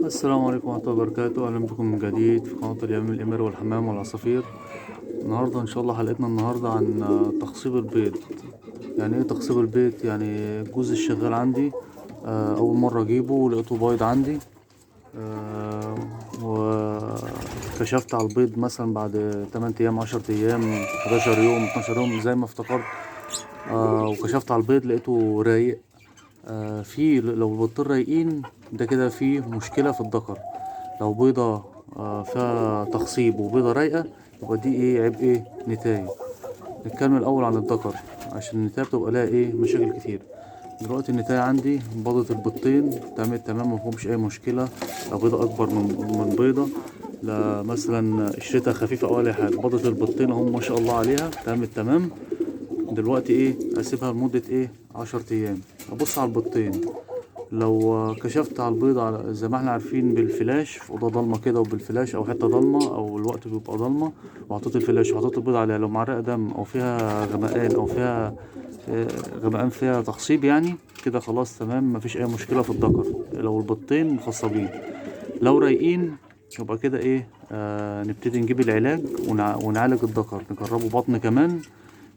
السلام عليكم ورحمة الله وبركاته. أهلا بكم من جديد في قناة اليمين الإماري والحمام والعصافير. النهاردة إن شاء الله حلقتنا النهاردة عن تخصيب البيض. يعني إيه تخصيب البيض؟ يعني الجوز الشغال عندي أول مرة أجيبه ولقيته بايض عندي، وكشفت على البيض مثلا بعد 8 أيام 10 أيام 11 يوم 12 يوم زي ما افتكرت. وكشفت على البيض لقيته رايق. في لو البيضتين رايقين ده كده في مشكلة في الذكر. لو بيضة فيها تخصيب وبيضة رايقة يبقى دي ايه؟ عيب ايه؟ نتاية. نتكلم الأول عن الذكر عشان النتاية بتبقى لها ايه؟ مشاكل كتير. دلوقتي النتاية عندي بيضة البيضتين تمام مفهومش أي مشكلة. لو بيضة أكبر من بيضة، لا مثلا قشرتها خفيفة أو أي حاجة، بيضة البيضتين أهم ما شاء الله عليها تمام. دلوقتي ايه؟ أسيبها لمدة ايه؟ 10 أيام. أبص على البيضتين، لو كشفت على البيض على زي ما احنا عارفين بالفلاش في اوضه ضلمه كده، وبالفلاش او حته ضلمه او الوقت بيبقى ضلمه، وحطيت الفلاش وحطيت البيض عليها، لو معرقه دم او فيها غمقان او فيها غمقان فيها تخصيب، يعني كده خلاص تمام مفيش اي مشكله في الذكر لو البيضتين مخصبين. لو رايقين يبقى كده ايه؟ نبتدي نجيب العلاج ونعالج الذكر، نجربه بطن كمان.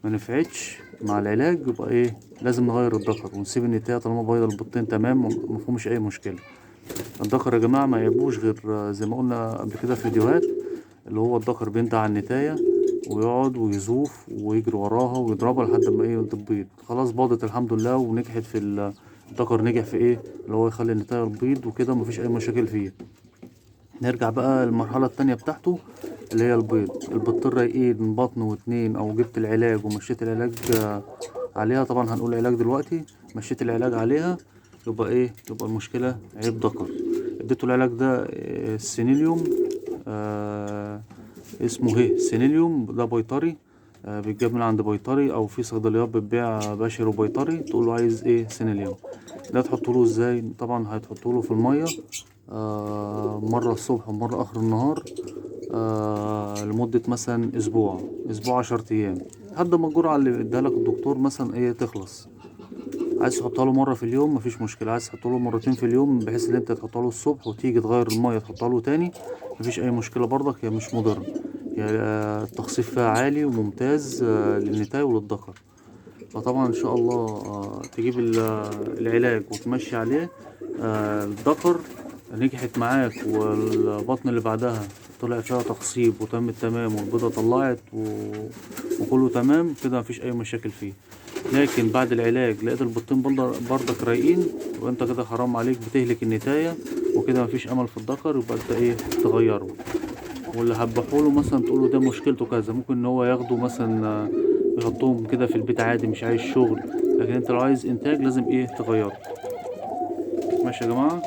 ما نفعتش مع العلاج يبقى ايه؟ لازم نغير الذكر ونسيب النتاية طالما بيض البيضتين تمام ومفهومش اي مشكلة. الذكر يا جماعة ما يعيبوش غير زي ما قلنا قبل كده في فيديوهات، اللي هو الذكر بيندع على النتاية ويقعد ويزوف ويجري وراها ويضربها لحد ما ايه؟ تبيض. خلاص باضت الحمد لله ونجحت في الذكر نجح في ايه؟ اللي هو يخلي النتاية تبيض وكده مفيش اي مشاكل فيه. نرجع بقى للمرحلة التانية بتاعته اللي هي البيض. البيضتين رايقين من بطن واتنين، او جبت العلاج ومشيت العلاج عليها، طبعا هنقول علاج دلوقتي، مشيت العلاج عليها، يبقى ايه؟ يبقى المشكلة عيب ذكر. اديته العلاج ده السينيليوم، اسمه سينيليوم، ده بيطري. بيتجاب من عند بيطري او في صيدليات بتبيع بشر وبيطري، تقول له عايز ايه؟ سينيليوم. ده تحطه له ازاي؟ طبعا هتحطه له في الميه مرة الصبح ومرة آخر النهار، لمدة مثلا أسبوع 10 أيام، لحد ما الجرعة اللي اداها لك الدكتور مثلا ايه؟ تخلص. عايز تحطها له مرة في اليوم مفيش مشكلة، عايز تحطها له مرتين في اليوم بحيث ان انت تحطها له الصبح وتيجي تغير المية تحطها له تاني، مفيش أي مشكلة برضك، هي مش مضرة. هي التخصيب فيها عالي وممتاز للنتاية وللذكر. فطبعا ان شاء الله تجيب العلاج وتمشي عليه. الذكر نجحت معاك والبطن اللي بعدها طلع فيها تخصيب وتم تمام والبيضة طلعت وكله تمام كده مفيش اي مشاكل فيه. لكن بعد العلاج لقيت البيضتين برضك رايقين، يبقى انت كده حرام عليك بتهلك النتاية وكده مفيش امل في الذكر، يبقى انت ايه؟ تغيره. واللي هتبحوله مثلا تقوله ده مشكلته كذا، ممكن ان هو ياخده مثلا يحطهم كده في البيت عادي مش عايز شغل، لكن انت لو عايز انتاج لازم ايه؟ تغيره. ماشي يا جماعة.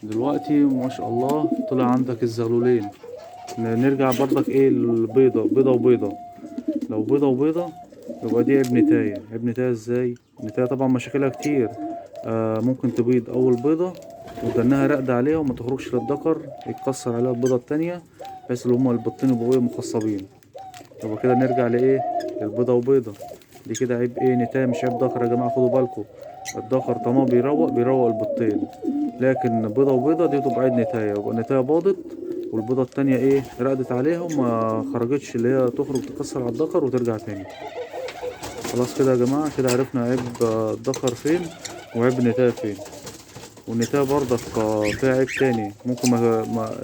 دلوقتي ما شاء الله طلع عندك الزغلولين. نرجع برضك ايه؟ البيضة بيضة وبيضة. لو بيضة وبيضة يبقى دي عيب نتاية. عيب نتاية ازاي؟ النتاية طبعا مشاكلها كتير. ممكن تبيض اول بيضة ودنها راقدة عليها وما تخرجش للذكر، يتكسر عليها البيضة التانية بحيث ان هما البيضتين يبقوا ايه؟ مخصبين. يبقى كده نرجع لايه؟ للبيضة وبيضة. دي كده عيب ايه؟ نتاية مش عيب ذكر يا جماعة، خدوا بالكم. الذكر طالما بيروق البيضتين، لكن بيضة وبيضة دي تبقى عيد نتاية، يبقى النتاية باضت والبيضة التانية ايه؟ رقدت عليها وما خرجتش، اللي هي تخرج تكسر على الذكر وترجع تاني. خلاص كده يا جماعة، كده عرفنا عيب الذكر فين وعيب النتاية فين. والنتاية برضك فيها عيب تاني، ممكن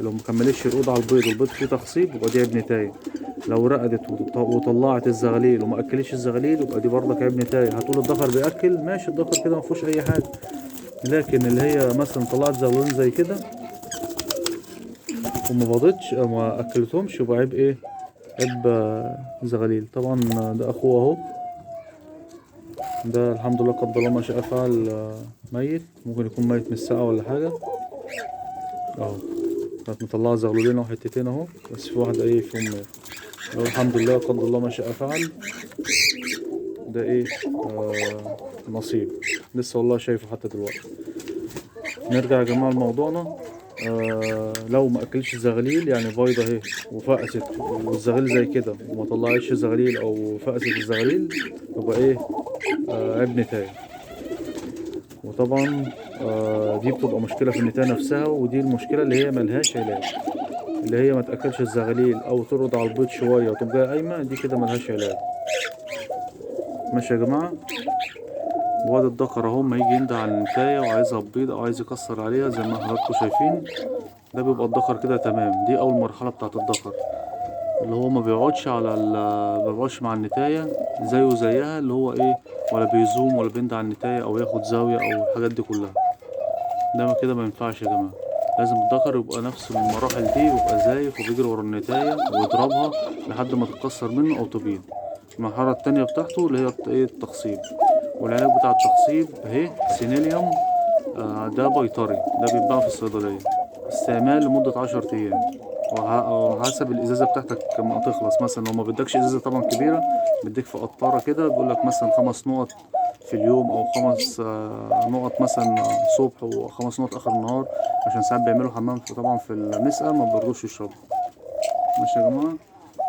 لو مكملتش الأوضة على البيض والبيض فيه تخصيب يبقى دي عيب نتاية. لو رقدت وطلعت الزغاليل وما أكلتش الزغاليل يبقى دي برضك عيب نتاية. هتقول الذكر بيأكل، ماشي الذكر كده مفيهوش أي حاجة، لكن اللي هي مثلا طلعت زغلولين زي كده وما بضتش أو ما أكلتهمش يبقى عيب إيه؟ عيب زغاليل. طبعا ده أخوه أهو، ده الحمد لله قدر الله ما شاء فعل ميت، ممكن يكون ميت من الساعة ولا حاجة اهو. كانت مطلعة زغلولين اهو، حتتين اهو، بس في واحدة ايه؟ فيهم مات. لو الحمد لله قدر الله ما شاء فعل، ده ايه؟ نصيب. لسه والله شايفه حتى دلوقتي. نرجع يا جماعة لموضوعنا. لو ما اكلتش الزغاليل يعني بيضة اهي وفقست والزغاليل زي كده وما طلعتش الزغاليل او فقست الزغاليل يبقى ايه؟ عيب نتاية. وطبعا دي بتبقى مشكلة في النتاية نفسها، ودي المشكلة اللي هي ملهاش علاج، اللي هي ما تاكلش الزغاليل او ترقد على البيض شوية وتبقى قايمة، دي كده ملهاش علاج. ماشي يا جماعة. واد الدكر اهو ما يجي ينده على النتاية وعايزها بيض او عايز يكسر عليها زي ما حضراتكم شايفين، ده بيبقى الدكر كده تمام. دي اول مرحلة بتاعت الدكر، اللي هو ما بيقعدش ما بيقعدش مع النتاية زيه زيها، اللي هو ايه، ولا بيزوم ولا بينده على النتاية او ياخد زاوية او الحاجات دي كلها. ده كده ما ينفعش يا جماعة. لازم الدكر يبقى نفس المراحل دي، يبقى زايف وبيجري ورا النتاية ويضربها لحد ما تتكسر منه او تبيض. المرحلة التانية بتاعته اللي هي ايه، التخصيب. والعلاج بتاع التخصيب اهي سينيليوم، ده بيطري، ده بيتباع في الصيدلية. استعمال لمدة 10 أيام، وحسب الإزازة بتاعتك ما تخلص. مثلا لو ما بدكش إزازة طبعا كبيرة، بديك في قطارة كده، بيقولك مثلا 5 نقط في اليوم أو 5 نقط مثلا صبح و5 نقط آخر النهار، عشان ساعات بيعملوا حمام طبعا في المسقى ما بيرضوش يشربوا. ماشي يا جماعة.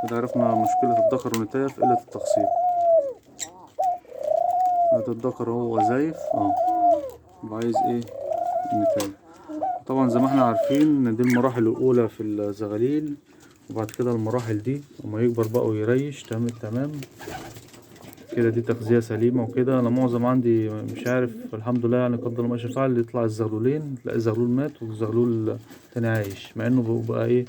كده عرفنا مشكلة الدكر والنتاية في قلة التخصيب. هذا الدكر هو زايف عايز ايه، النتاية. طبعا زي ما احنا عارفين ان دي المراحل الاولى في الزغاليل، وبعد كده المراحل دي لما يكبر بقى ويريش تمام كده، دي تغذية سليمة وكده. انا معظم عندي مش عارف، الحمد لله يعني قدر الله ما شاء فعل، يطلع الزغلولين تلاقي الزغلول مات والزغلول تاني عايش، مع انه بقى ايه،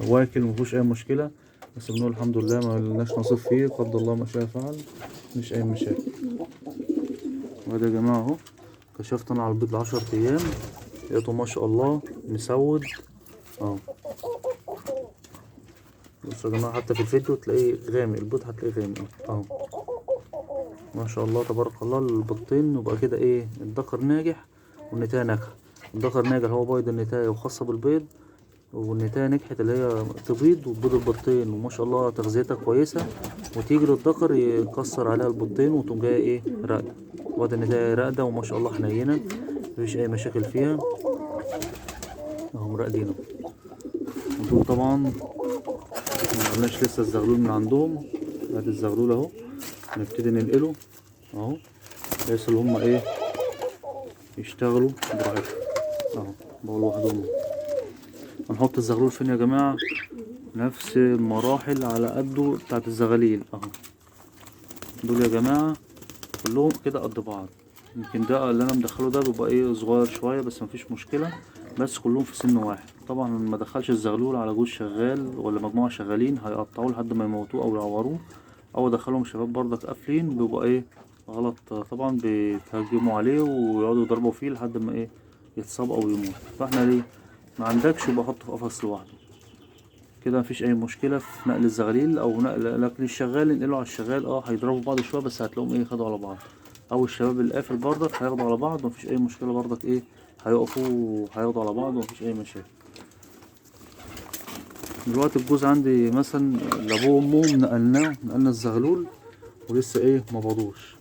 واكل مفيهوش اي مشكلة. بس بنقول الحمد لله ما لناش نصيب فيه، قدر الله ما شاء فعل، مش اي مشاكل. وده يا جماعة اهو، كشفت انا على البيض 10 أيام، لقيته ما شاء الله مسود اهو. بصوا يا جماعة، حتى في الفيديو تلاقيه غامق، البيض هتلاقيه غامق اهو، ما شاء الله تبارك الله. البيضتين يبقى كده ايه، الدكر ناجح والنتاية ناجحة. الدكر ناجح هو بيض النتاية وخاصة بالبيض، والنتاية نجحت اللي هي تبيض وتبيض البيضتين، وما شاء الله تغذيتها كويسة، وتيجي للدكر يكسر عليها البيضتين وتقوم جاية ايه، راقدة. واد النتاية راقدة وما شاء الله حنينة، مفيش اي مشاكل فيها اهم، راقدين. ودول طبعا مقلناش لسه الزغلول من عندهم. ادي الزغلول اهو، نبتدي ننقله اهو، بحيث اللي هما ايه، يشتغلوا براحتهم اهو، بقول لوحدهم. هنحط الزغلول فين يا جماعة؟ نفس المراحل على قده بتاعت الزغاليل اهو. دول يا جماعة كلهم كده قد بعض. يمكن ده اللي انا مدخله ده بيبقى ايه، صغير شوية بس مفيش مشكلة، بس كلهم في سن واحد. طبعا ما دخلش الزغلول على جوز شغال ولا مجموعة شغالين هيقطعوه لحد ما يموتوه او يعوروه، او دخلهم شباب برضك قافلين، بيبقى ايه غلط. طبعا بيتهجموا عليه ويقعدوا يضربوا فيه لحد ما ايه، يتصاب او يموت. فاحنا ليه ما عندكش، يبقى حطه في قفص لوحده كده، مفيش اي مشكله في نقل الزغاليل او نقل. لكن الشغال ننقله على الشغال هيضربوا بعض شويه، بس هتلاقيهم ايه، خدوا على بعض. او الشباب القافل برضك هياخدوا على بعض ومفيش اي مشكله برضك، ايه، هيقفوا وهياخدوا على بعض ومفيش اي مشاكل. دلوقتي الجوز عندي مثلا لابوه وامه نقلنا الزغلول، ولسه ايه ما بضوش،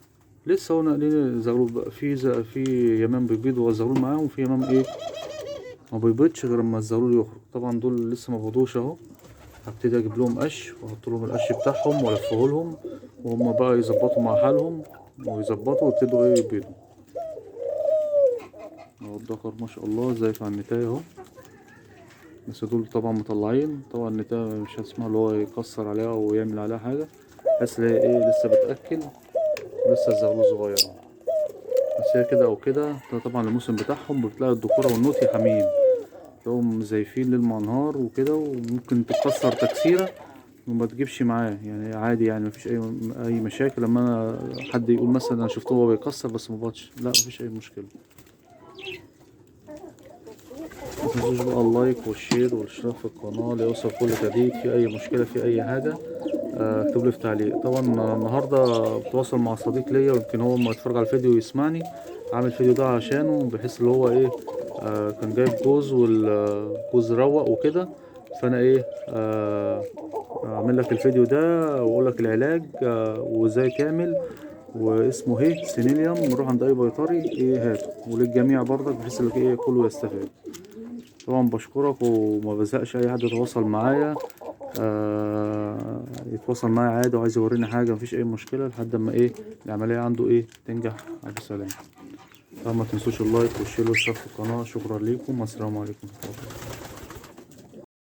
لسه هو ناقلين الزغلول بقى. في يمام بيبيض والزغلول معاهم، وفي يمام ايه ما بيبيضش غير اما الزغلول يخرج. طبعا دول لسه ما بضوش اهو. هبتدي اجيب لهم قش واحط لهم القش بتاعهم والفه لهم، وهم بقى يظبطوا مع حالهم ويظبطوا ويبتدوا ايه، يبيضوا اهو. الدكر ما شاء الله زي على النتاية اهو، بس دول طبعا مطلعين. طبعا النتاية مش هتسمح اللي هو يكسر عليها او يعمل عليها حاجة، بس هي ايه لسه بتأكل ولسه الزغلول صغير اهو. بس هي كده او كده، ده طبعا الموسم بتاعهم بتلاقي الذكورة والنوتي حاميين، تلاقيهم زايفين ليل مع نهار وكده، وممكن تتكسر تكسيرة وما تجيبش معاه يعني، عادي يعني مفيش اي مشاكل. لما انا حد يقول مثلا انا شفته هو بيكسر بس ما بطش، لا مفيش اي مشكله. متنسوش بقى اللايك والشير والاشتراك في القناه ليوصل كل جديد. في اي مشكله في اي حاجه اكتب لي في تعليق. طبعا النهارده بتواصل مع صديق ليا، ويمكن هو ما يتفرج على الفيديو ويسمعني، عامل الفيديو ده عشانه، بحيث اللي هو ايه، كان جايب جوز والجوز روق وكده. فانا ايه اعمل لك الفيديو ده واقول لك العلاج وازاي تعمل، واسمه هي سينيليوم. نروح عند اي بيطري ايه هاته، وللجميع برضك بحيث لك ايه كله يستفاد. طبعا بشكرك وما بزهقش اي حد يتواصل معايا، يتواصل معايا عادي وعايز يوريني حاجه، مفيش اي مشكله لحد ما ايه العمليه عنده ايه تنجح. الف سلامه. طبعا ما تنسوش اللايك والشير والاشتراك في القناة. شكرا ليكم والسلام عليكم ورحمة الله.